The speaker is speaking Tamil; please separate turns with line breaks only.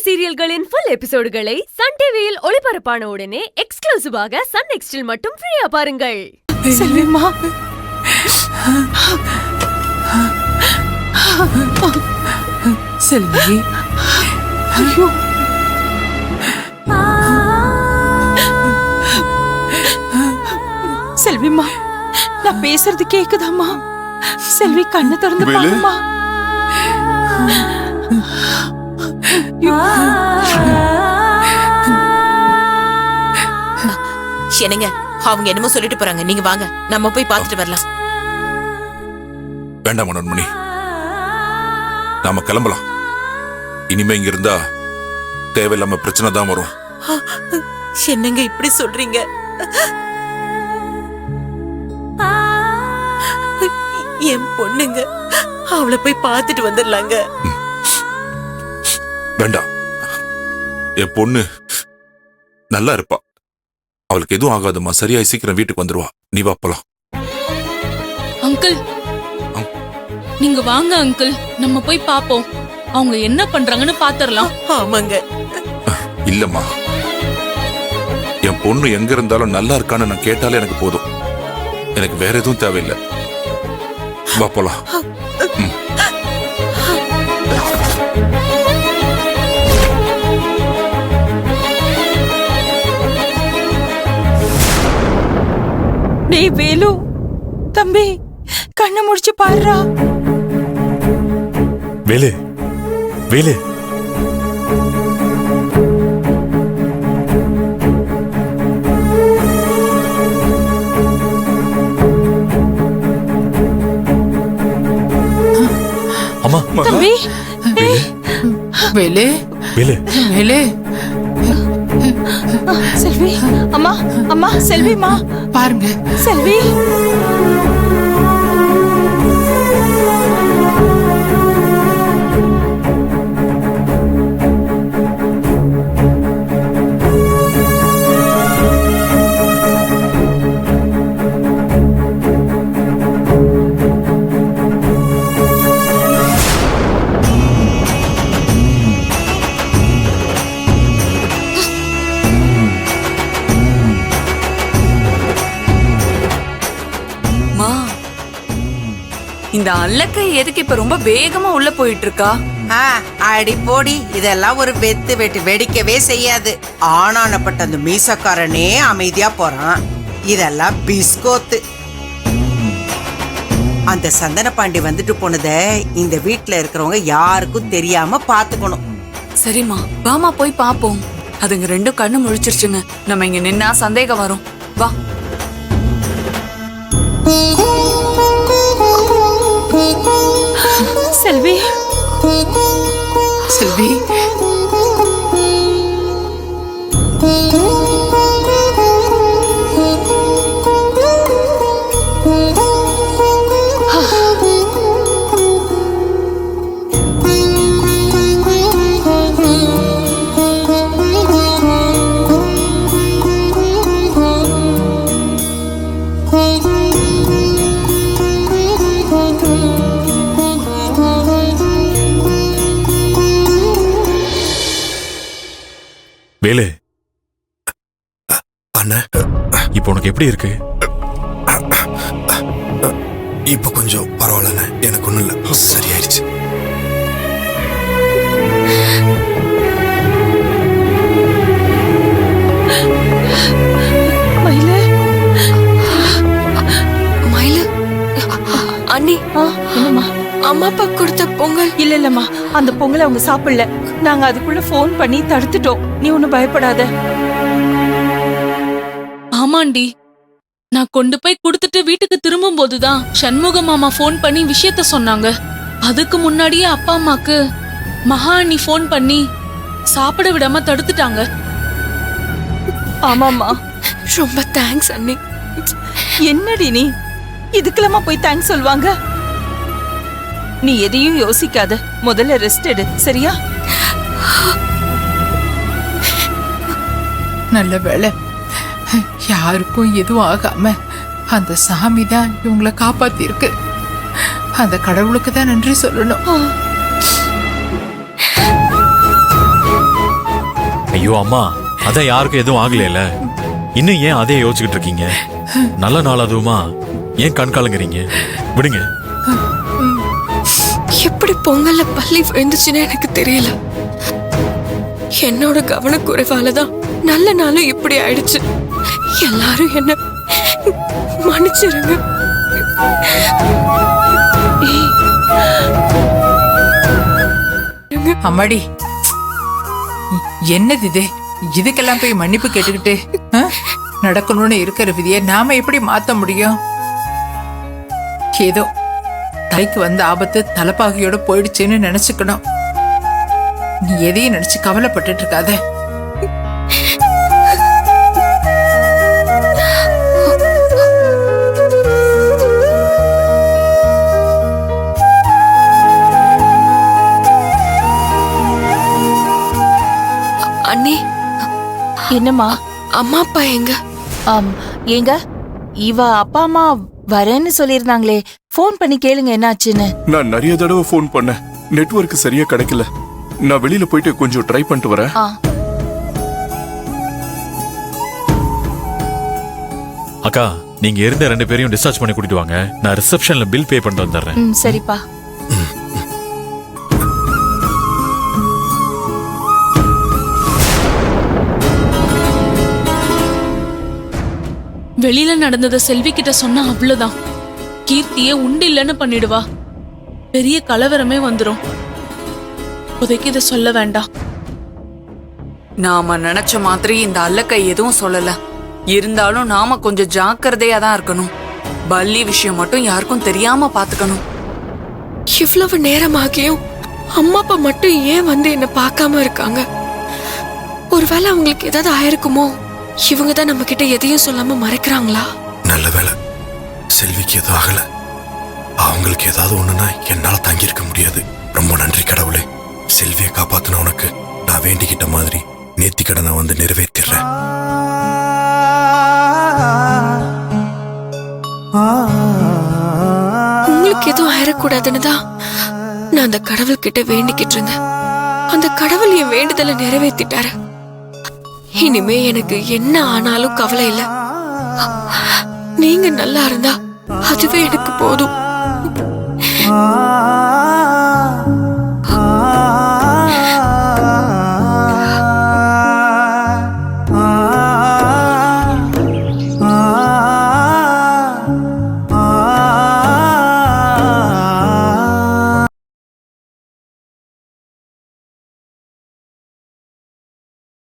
சீரியல்களின் ஃபுல் எபிசோடுகளை சன் டிவியில் ஒளிபரப்பான உடனே எக்ஸ்க்ளூசிவாக சன் நெக்ஸ்டில் மட்டும் ஃப்ரீயா பாருங்கள்.
செல்விமா, செல்வி, ஐயோ, செல்விமா, நான் பேசுறது கேக்குதாமா? செல்வி கண்ணு திறந்து பாருமா.
என்னங்க, அவங்க என்னமோ சொல்லிட்டு போறாங்க, நீங்க வாங்க, நம்ம போய் பார்த்துட்டு வரலாம்.
வேண்டாம் மனோன்மணி, நாம கிளம்பலாம். இனிமே இங்க இருந்தா தேவையில்லாம பிரச்சனை தான் வரும்.
என்னங்க இப்படி சொல்றீங்க? என் பொண்ணுங்க, அவளை போய் பார்த்துட்டு வந்துடலாங்க.
வேண்டாம், என் பொண்ணு நல்லா இருப்பா, அவளுக்கு எதுவும் ஆகாதுமா. சரியாய் சீக்கிரம் வீட்டுக்கு வந்துருவா. நீ வா போலாம்.
அங்கிள், நீங்க வாங்க அங்கிள், நம்ம போய் பாப்போம். அவங்க என்ன பண்றாங்கன்னு பாத்துறலாம்.
ஆமாங்க.
இல்லம்மா, என் பொண்ணு எங்க இருந்தாலும் நல்லா இருக்கான்னு நான் கேட்டாலே எனக்கு போதும். எனக்கு வேற எதுவும் தேவையில்லை. வா போலாம்.
டேய் வேலு, தம்பி, கண்ணை முடிச்சு பாருடா.
வேலு, வேலு, அம்மா,
தம்பி, வேலு,
வேலு,
வேலு, செல்வி, அம்மா, அம்மா, செல்விமா, பாருங்க செல்வி.
இந்த அல்லக்கை எதுக்கு இப்ப ரொம்ப வேகமா உள்ள போயிட்டு இருக்கா?
அடி போடி, இதெல்லாம் ஒரு வெத்து வெட்டு வெடிக்கவே செய்யாது. ஆனானப்பட்ட அந்த மீசக்காரனே அமைதியா போறான். இதெல்லாம் பிஸ்கோத்து. அந்த சந்தன பாண்டி வந்துட்டு போனத இந்த வீட்டுல இருக்கிறவங்க யாருக்கும் தெரியாம பாத்துக்கணும்.
சரிம்மா, வாமா போய் பாப்போம். அதுங்க ரெண்டும் கண்ணு முழிச்சிருச்சுங்க. நம்ம இங்க நின்னா சந்தேகம் வரும். வா.
செல்வி, செல்வி,
வேலு, அண்ணா, இப்போ உனக்கு எப்படி இருக்கு?
இப்ப கொஞ்சம் பரவாயில்ல, எனக்கு ஒண்ணும் இல்ல, சரியாயிருச்சு.
மயிலு,
மயிலு, அண்ணி,
என்னம்மா?
அம்மா அப்பா கொடுத்த பொங்கல்.
இல்ல இல்லம்மா, அந்த பொங்கலை அவங்க சாப்பிடல. நாங்க அதுக்குள்ள போன் பண்ணி தடுத்துட்டோம். நீ ஒண்ணும் பயப்படாத.
ஆமாண்டி, நான் கொண்டு போய் கொடுத்துட்டு வீட்டுக்கு திரும்பும் போதுதான் சண்முக மாமா போன் பண்ணி விஷயத்த சொன்னாங்க. அதுக்கு முன்னாடியே அப்பா அம்மாக்கு மகா அண்ணி போன் பண்ணி சாப்பிட விடாம தடுத்துட்டாங்க.
ஆமாமா,
ரொம்ப தேங்க்ஸ் அண்ணி.
என்னடி நீ இதுக்கெல்லாமா போய் தேங்க்ஸ் சொல்வாங்க? நீ எதையும் யோசிக்காத, முதல்ல ரெஸ்ட் எடு, சரியா?
நல்ல வேளை, யாருக்கும் எதுவும் ஆகாம அந்த சாமி தான் இவங்களை காப்பாத்திருக்கு. அந்த கடவுளுக்கு தான் நன்றி சொல்லணும்.
ஐயோ அம்மா, அதான் யாருக்கும் எதுவும் ஆகலையில. இன்னும் ஏன் அதே யோசிச்சுக்கிட்டு இருக்கீங்க? நல்ல நாள் அதுவுமா ஏன் கண் கலங்குறீங்க? விடுங்க.
எப்படி பொங்கல்ல பள்ளி விழுந்துச்சுன்னு எனக்கு தெரியல. என்னோட கவனக்குறைவாலதான் நல்ல நாளும் இப்படி ஆயிடுச்சு. எல்லாரும் என்ன மன்னிச்சிருங்க.
அம்மாடி, என்னது இது? இதுக்கெல்லாம் போய் மன்னிப்பு கேட்டுக்கிட்டு நடக்கணும்னு இருக்கிற விதியை நாம எப்படி மாத்த முடியும்? ஏதோ தலைக்கு வந்த ஆபத்து தலைப்பாகையோட போயிடுச்சுன்னு நினைச்சுக்கணும். நீ எதையும் நினைச்சு கவலைப்பட்டுட்டு இருக்காத.
அண்ணி,
என்னம்மா?
அம்மா அப்பா எங்க?
ஏங்க, இவ அப்பா அம்மா வரேன்னு சொல்லியிருந்தாங்களே, ஃபோன் பண்ணி கேளுங்க என்னாச்சுன்னு.
நான் நிறைய தடவை ஃபோன் பண்ணேன், நெட்வொர்க் சரியா கிடைக்கல. நான் வெளியில போயிட்டு கொஞ்சம் ட்ரை பண்ணிட்டு வரேன்.
அக்கா, நீங்க இருந்த 2 பேரையும் டிஸ்சார்ஜ் பண்ணி கூட்டிட்டு வாங்க. நான் ரிசப்ஷன்ல பில் பே பண்ணிட்டு வந்துடுறேன்.
சரிப்பா.
வெளியில நடந்தத செல்வி கிட்ட சொன்னா அவ்வளவுதான். கீர்த்தியே உண்டு இல்லைன்னு பண்ணிடுவா. பெரிய கலவரமே வந்துரும். இப்போதைக்கு இதை சொல்ல வேண்டாம்.
நாம நினைச்ச மாதிரி இந்த அல்லக்கை எதுவும் சொல்லல. இருந்தாலும் நாம கொஞ்சம் ஜாக்கிரதையா தான் இருக்கணும். பல்லி விஷயம் மட்டும் யாருக்கும் தெரியாம பாத்துக்கணும்.
இவ்வளவு நேரமாகியும் அம்மா அப்பா மட்டும் ஏன் வந்து என்ன பார்க்காம இருக்காங்க? ஒருவேளை அவங்களுக்கு ஏதாவது ஆயிருக்குமோ? இவங்க தான் நம்ம கிட்ட எதையும் சொல்லாம மறைக்கிறாங்களா?
நல்ல வேலை செல்விக்கு எதுவும் ஆகல. அவங்களுக்கு ஏதாவது ஒண்ணுன்னா என்னால தங்கி இருக்க முடியாது. ரொம்ப நன்றி கடவுளே. செல்வியை காப்பாத்தின உனக்கு நான் வேண்டிக்கிட்ட மாதிரி நேர்த்தி கடனை வந்து நிறைவேற்றிடுறேன்.
உங்களுக்கு எதுவும் ஆயிடக்கூடாதுன்னு தான் நான் அந்த கடவுள் கிட்ட வேண்டிக்கிட்டு இருந்தேன். அந்த கடவுள் என் வேண்டுதலை நிறைவேற்றிட்டாரு. இனிமே எனக்கு என்ன ஆனாலும் கவலை இல்ல. நீங்க நல்லா இருந்தா அதுவே எனக்கு போதும்.